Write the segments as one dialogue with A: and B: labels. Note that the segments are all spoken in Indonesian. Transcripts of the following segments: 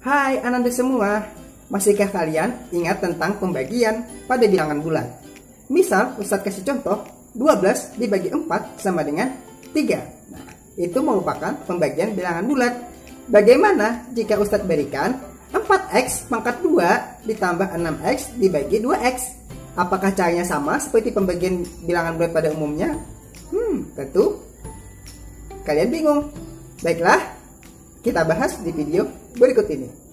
A: Hai anak-anak semua, masihkah kalian ingat tentang pembagian pada bilangan bulat? Misal, Ustadz kasih contoh, 12 dibagi 4 sama dengan 3. Nah, itu merupakan pembagian bilangan bulat. Bagaimana jika Ustadz berikan 4x pangkat 2 ditambah 6x dibagi 2x? Apakah caranya sama seperti pembagian bilangan bulat pada umumnya? Tentu kalian bingung. Baiklah, kita bahas di video berikut ini.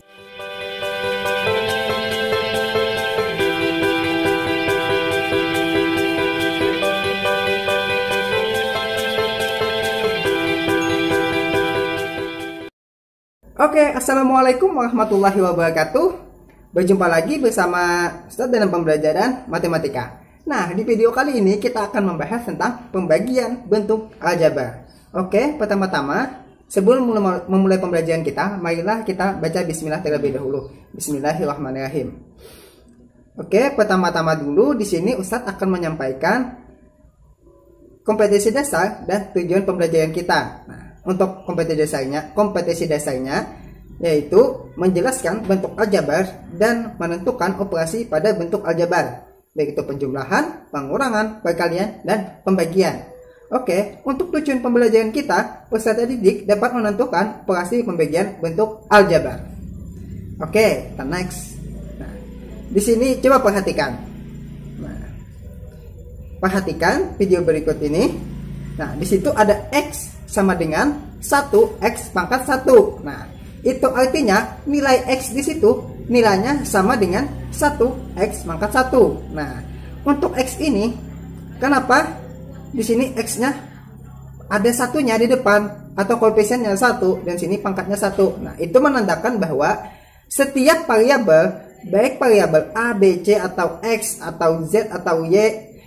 A: Oke, assalamualaikum warahmatullahi wabarakatuh. Berjumpa lagi bersama Ustadz dalam pembelajaran matematika. Nah, di video kali ini kita akan membahas tentang pembagian bentuk aljabar. Oke, pertama-tama sebelum memulai pembelajaran kita, marilah kita baca bismillah terlebih dahulu. Bismillahirrahmanirrahim. Oke, pertama-tama dulu di sini Ustadz akan menyampaikan kompetensi dasar dan tujuan pembelajaran kita. Nah, untuk kompetensi dasarnya yaitu menjelaskan bentuk aljabar dan menentukan operasi pada bentuk aljabar, baik itu penjumlahan, pengurangan, perkalian, dan pembagian. Oke, untuk tujuan pembelajaran kita, peserta didik dapat menentukan operasi pembagian bentuk aljabar. Oke, kita next. Nah, di sini coba perhatikan. Nah, perhatikan video berikut ini. Nah, di situ ada x sama dengan 1x pangkat 1. Nah, itu artinya nilai x di situ nilainya sama dengan 1x pangkat 1. Nah, untuk x ini kenapa di sini x-nya ada satunya di depan atau koefisiennya 1 dan sini pangkatnya 1. Nah, itu menandakan bahwa setiap variabel, baik variabel a, b, c atau x atau z atau y,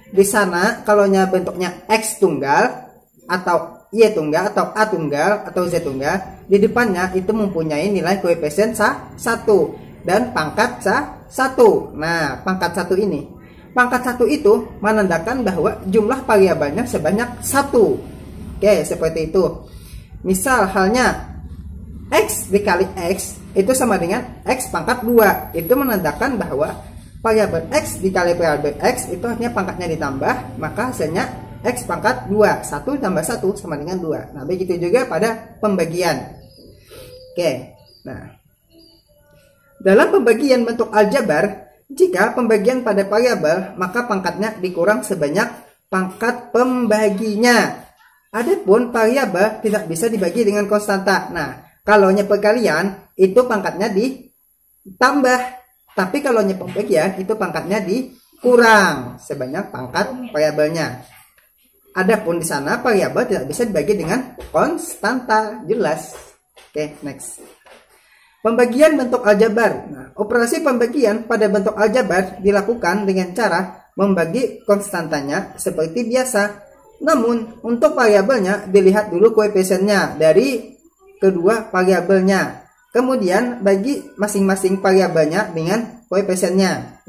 A: di sana kalau bentuknya x tunggal atau y tunggal atau a tunggal atau z tunggal, di depannya itu mempunyai nilai koefisien 1 dan pangkat 1. Nah, pangkat 1 ini, pangkat 1 itu menandakan bahwa jumlah variabelnya sebanyak 1. Oke, seperti itu. Misal halnya x dikali x itu sama dengan x pangkat 2. Itu menandakan bahwa variabel x dikali variabel x itu artinya pangkatnya ditambah, maka hasilnya x pangkat 2. 1 tambah 1 sama dengan 2. Nah, begitu juga pada pembagian. Oke, nah, dalam pembagian bentuk aljabar, jika pembagian pada variabel, maka pangkatnya dikurang sebanyak pangkat pembaginya. Adapun variabel tidak bisa dibagi dengan konstanta. Nah, kalau perkalian itu pangkatnya ditambah, tapi kalau pembagian itu pangkatnya dikurang sebanyak pangkat variabelnya. Adapun di sana variabel tidak bisa dibagi dengan konstanta, jelas. Oke, next. Pembagian bentuk aljabar. Nah, operasi pembagian pada bentuk aljabar dilakukan dengan cara membagi konstantanya seperti biasa. Namun, untuk variabelnya dilihat dulu koefisiennya dari kedua variabelnya. Kemudian bagi masing-masing variabelnya dengan koefisiennya.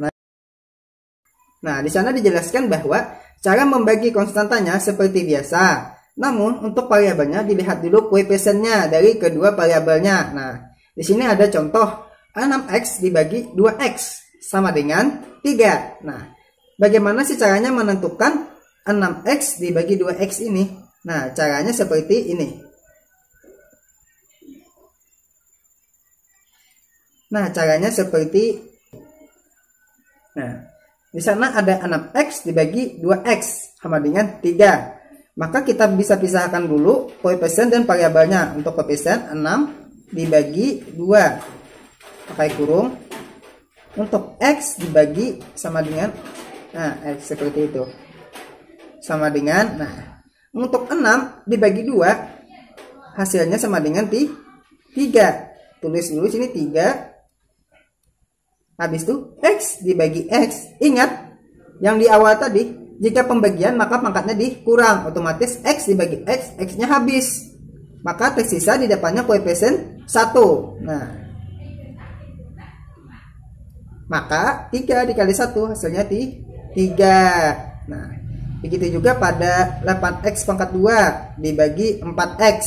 A: Nah, di sana dijelaskan bahwa cara membagi konstantanya seperti biasa. Namun, untuk variabelnya dilihat dulu koefisiennya dari kedua variabelnya. Nah, di sini ada contoh 6x dibagi 2x sama dengan 3. Nah, bagaimana sih caranya menentukan 6x dibagi 2x ini? Nah, caranya seperti ini. Nah, di sana ada 6x dibagi 2x sama dengan 3. Maka kita bisa pisahkan dulu koefisien dan variabelnya. Untuk koefisien 6 dibagi 2 pakai kurung. Untuk x dibagi sama dengan, nah, x seperti itu. Sama dengan, nah, untuk 6 dibagi 2 hasilnya sama dengan 3. Tulis dulu sini 3. Habis itu x dibagi x. Ingat yang di awal tadi, jika pembagian maka pangkatnya dikurang, otomatis x dibagi x, x-nya habis. Maka tersisa di depannya koefisien 1. Nah, maka 3 dikali 1 hasilnya 3. Nah, begitu juga pada 8x pangkat 2 dibagi 4x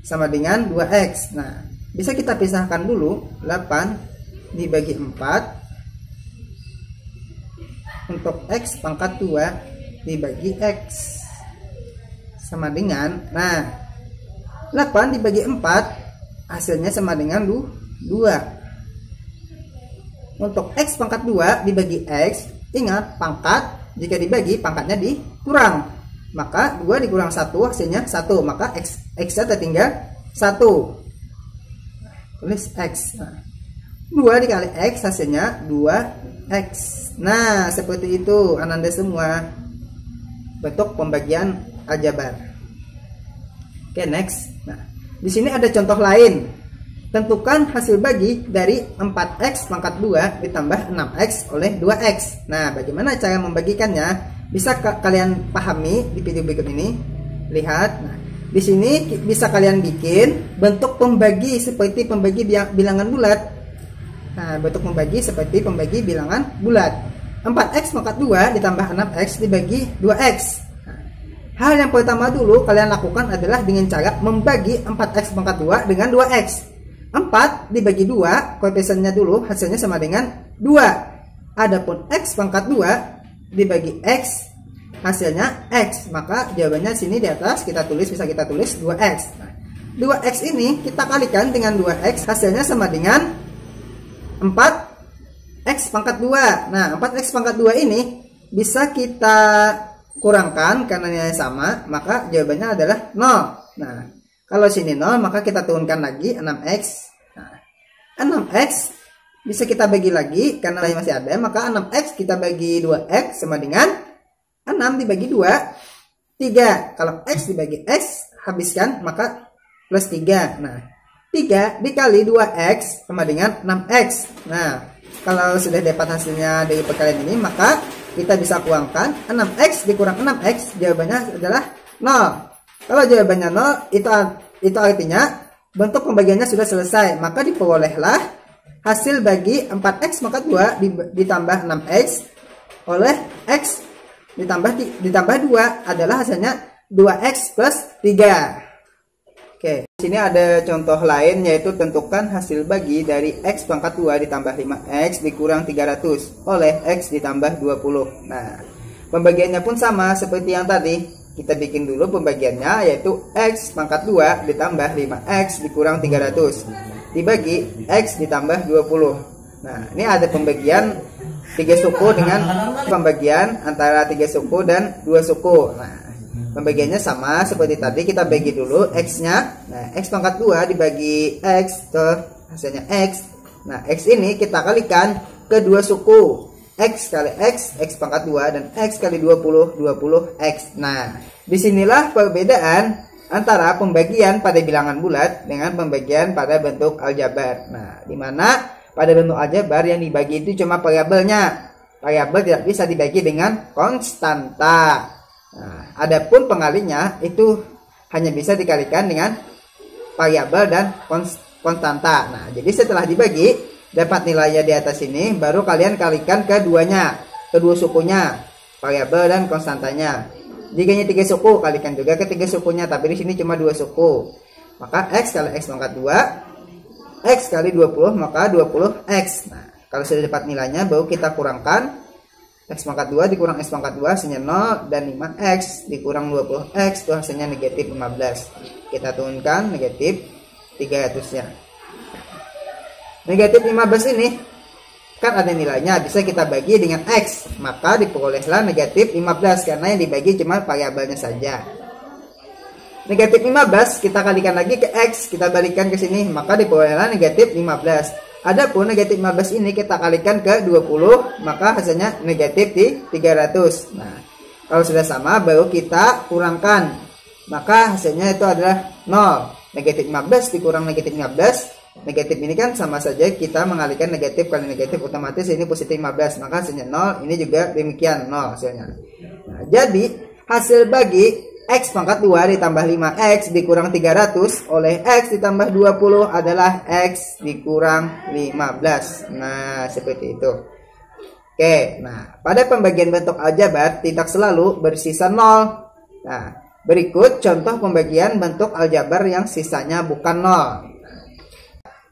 A: sama dengan 2x. Nah, bisa kita pisahkan dulu. 8 dibagi 4 untuk X pangkat 2 dibagi X sama dengan, nah 8 dibagi 4 hasilnya sama dengan 2. Untuk X pangkat 2 dibagi X, ingat pangkat jika dibagi pangkatnya dikurang, maka 2 dikurang 1 hasilnya 1, maka X-nya tertinggal 1. Tulis X. Nah, 2 dikali X hasilnya 2X. Nah, seperti itu Ananda semua bentuk pembagian aljabar. Oke, next. Nah, di sini ada contoh lain. Tentukan hasil bagi dari 4X pangkat 2 ditambah 6X oleh 2X. Nah, bagaimana cara membagikannya? Bisa kalian pahami di video berikut ini. Lihat. Nah, di sini bisa kalian bikin bentuk pembagi seperti pembagi bilangan bulat. Nah, bentuk pembagi seperti pembagi bilangan bulat. 4X pangkat 2 ditambah 6X dibagi 2X. Hal yang pertama dulu kalian lakukan adalah dengan cara membagi 4X pangkat 2 dengan 2X. 4 dibagi 2, koefisiennya dulu hasilnya sama dengan 2. Adapun X pangkat 2 dibagi X hasilnya X. Maka jawabannya sini di atas kita tulis, bisa kita tulis 2X. Nah, 2X ini kita kalikan dengan 2X hasilnya sama dengan 4X pangkat 2. Nah, 4X pangkat 2 ini bisa kita kurangkan karena nilai sama, maka jawabannya adalah 0. Nah, kalau sini 0, maka kita turunkan lagi 6X. Nah, 6X bisa kita bagi lagi karena nilai masih ada, maka 6X kita bagi 2X sama dengan 6 dibagi 2, 3. Kalau X dibagi X, habiskan, maka plus 3. Nah, 3 dikali 2X sama dengan 6X. Nah, kalau sudah dapat hasilnya dari perkalian ini, maka kita bisa kurangkan 6X dikurang 6X, jawabannya adalah 0. Kalau jawabannya 0, itu artinya bentuk pembagiannya sudah selesai. Maka diperolehlah hasil bagi 4X pangkat 2 ditambah 6X oleh X ditambah 2 adalah hasilnya 2X plus 3. Oke, di sini ada contoh lain, yaitu tentukan hasil bagi dari X pangkat 2 ditambah 5X dikurang 300 oleh X ditambah 20. Nah, pembagiannya pun sama seperti yang tadi. Kita bikin dulu pembagiannya, yaitu X pangkat 2 ditambah 5X dikurang 300 dibagi X ditambah 20. Nah, ini ada pembagian 3 suku dengan pembagian antara 3 suku dan 2 suku. Nah, pembagiannya sama seperti tadi, kita bagi dulu X-nya. Nah, X pangkat 2 dibagi X, hasilnya X. Nah, X ini kita kalikan ke 2 suku. X kali X, X pangkat 2, dan X kali 20, 20X. Nah, disinilah perbedaan antara pembagian pada bilangan bulat dengan pembagian pada bentuk aljabar. Nah, dimana pada bentuk aljabar yang dibagi itu cuma variabelnya. Variabel tidak bisa dibagi dengan konstanta. Nah, adapun pengalinya itu hanya bisa dikalikan dengan variabel dan konstanta. Nah, jadi setelah dibagi dapat nilainya di atas ini, baru kalian kalikan keduanya, kedua sukunya, variabel dan konstantanya. Jika ini 3 suku, kalikan juga ke 3 sukunya, tapi di sini cuma 2 suku. Maka X kali X pangkat 2, X kali 20, maka 20X. Nah, kalau sudah dapat nilainya, baru kita kurangkan X pangkat 2 dikurang X pangkat 2 hasilnya 0, dan 5X dikurang 20X itu hasilnya negatif 15. Kita turunkan negatif 300-nya. Negatif 15 ini kan ada nilainya, bisa kita bagi dengan X, maka diperolehlah negatif 15 karena yang dibagi cuma variabelnya saja. Negatif 15 kita kalikan lagi ke X, kita balikan ke sini, maka diperolehlah negatif 15. Adapun negatif 15 ini kita kalikan ke 20, maka hasilnya negatif di 300. Nah, kalau sudah sama baru kita kurangkan, maka hasilnya itu adalah 0. Negatif 15 dikurang negatif 15, negatif ini kan sama saja kita mengalihkan negatif kali negatif, otomatis ini positif 15, maka hasilnya 0. Ini juga demikian 0 hasilnya. Nah, jadi hasil bagi X pangkat 2 ditambah 5X dikurang 300 oleh X ditambah 20 adalah X dikurang 15. Nah, seperti itu. Oke, nah pada pembagian bentuk aljabar tidak selalu bersisa 0. Nah, berikut contoh pembagian bentuk aljabar yang sisanya bukan 0.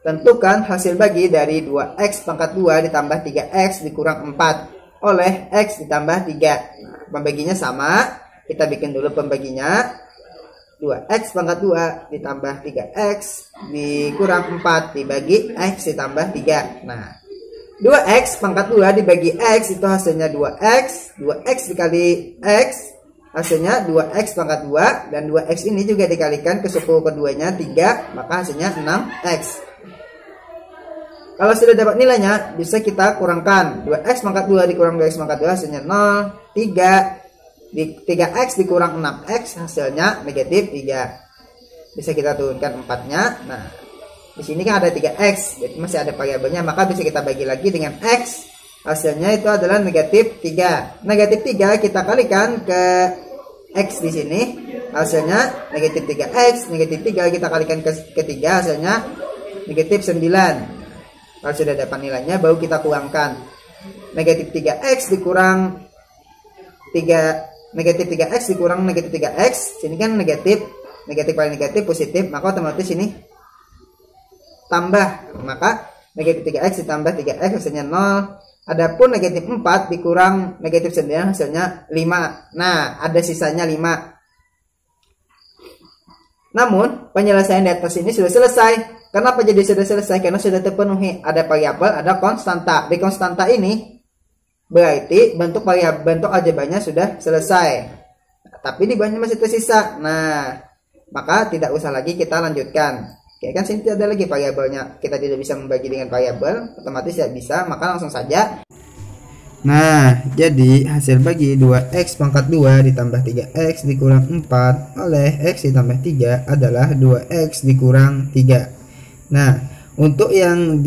A: Tentukan hasil bagi dari 2x pangkat 2 ditambah 3x dikurang 4 oleh x ditambah 3. Nah, pembaginya sama. Kita bikin dulu pembaginya. 2x pangkat 2 ditambah 3x dikurang 4 dibagi x ditambah 3. Nah, 2x pangkat 2 dibagi x itu hasilnya 2x. 2x dikali x hasilnya 2x pangkat 2. Dan 2x ini juga dikalikan ke suku keduanya 3. Maka hasilnya 6x. Kalau sudah dapat nilainya, bisa kita kurangkan. 2x pangkat 2 dikurang 2x pangkat 2 hasilnya 0. 3x dikurang 6x hasilnya negatif 3. Bisa kita turunkan 4-nya. Nah, di sini kan ada 3x, jadi masih ada variabelnya, maka bisa kita bagi lagi dengan x. Hasilnya itu adalah negatif 3. Negatif 3 kita kalikan ke x di sini. Hasilnya negatif 3x. Negatif 3 kita kalikan ke 3, hasilnya negatif 9. Kalau sudah dapat nilainya, baru kita kurangkan. Negatif 3x dikurang 3, negatif 3x dikurang negatif 3x. Sini kan negatif, negatif kali negatif positif, maka otomatis ini tambah. Maka negatif 3x ditambah 3x hasilnya 0. Adapun negatif 4 dikurang negatif 9 hasilnya 5. Nah, ada sisanya 5. Namun, penyelesaian di atas ini sudah selesai. Kenapa jadi sudah selesai? Karena sudah terpenuhi. Ada variabel, ada konstanta. Di konstanta ini berarti bentuk variabel, bentuk aljabranya sudah selesai. Tapi di bawahnya masih tersisa. Nah, maka tidak usah lagi kita lanjutkan. Oke, kan sini tidak ada lagi variabelnya. Kita tidak bisa membagi dengan variabel, otomatis tidak bisa. Maka langsung saja. Nah, jadi hasil bagi 2x pangkat 2 ditambah 3x dikurang 4 oleh x ditambah 3 adalah 2x dikurang 3. Nah, untuk yang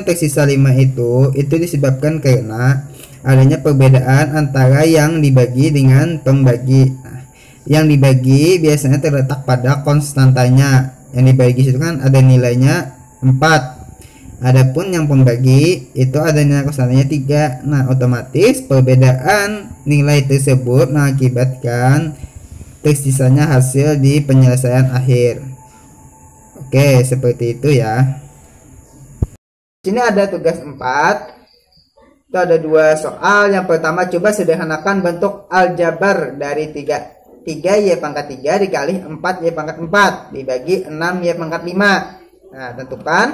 A: tersisa 5 itu disebabkan karena adanya perbedaan antara yang dibagi dengan pembagi. Nah, yang dibagi biasanya terletak pada konstantanya. Yang dibagi itu kan ada nilainya 4. Adapun yang pembagi itu adanya konstantanya 3. Nah, otomatis perbedaan nilai tersebut mengakibatkan tersisanya hasil di penyelesaian akhir. Oke, seperti itu ya. Sini ada tugas 4. Itu ada 2 soal. Yang pertama, coba sederhanakan bentuk aljabar dari 3y pangkat 3 dikali 4y pangkat 4 dibagi 6y pangkat 5. Nah, tentukan.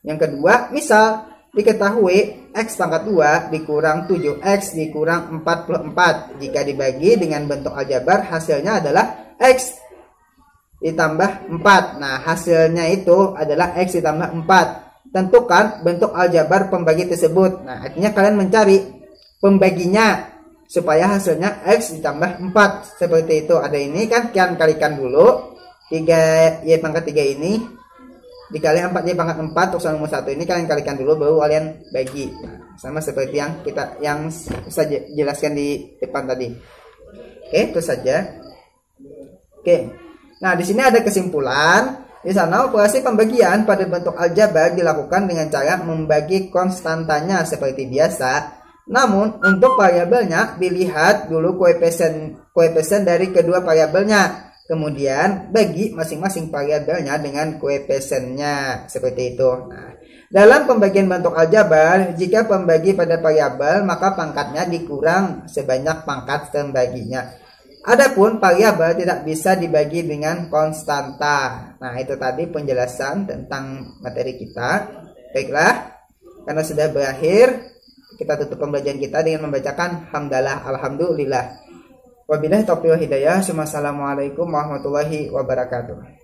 A: Yang kedua, misal diketahui x pangkat 2 dikurang 7x dikurang 44. Jika dibagi dengan bentuk aljabar, hasilnya adalah x ditambah 4. Nah, hasilnya itu adalah x ditambah 4. Tentukan bentuk aljabar pembagi tersebut. Nah, artinya kalian mencari pembaginya supaya hasilnya x ditambah 4. Seperti itu. Ada ini kan, kalian kalikan dulu. 3y pangkat 3 ini dikali 4y pangkat 4 untuk nomor 1 ini kalian kalikan dulu, baru kalian bagi. Nah, sama seperti yang saya jelaskan di depan tadi. Oke, itu saja. Oke. Nah, di sini ada kesimpulan. Di sana operasi pembagian pada bentuk aljabar dilakukan dengan cara membagi konstantanya seperti biasa. Namun, untuk variabelnya dilihat dulu koefisien dari kedua variabelnya. Kemudian bagi masing-masing variabelnya dengan koefisiennya seperti itu. Nah, dalam pembagian bentuk aljabar, jika pembagi pada variabel, maka pangkatnya dikurang sebanyak pangkat pembaginya. Adapun variabel tidak bisa dibagi dengan konstanta. Nah, itu tadi penjelasan tentang materi kita. Baiklah, karena sudah berakhir, kita tutup pembelajaran kita dengan membacakan hamdalah alhamdulillah. Wabillahi taufiq wal hidayah. Wassalamualaikum warahmatullahi wabarakatuh.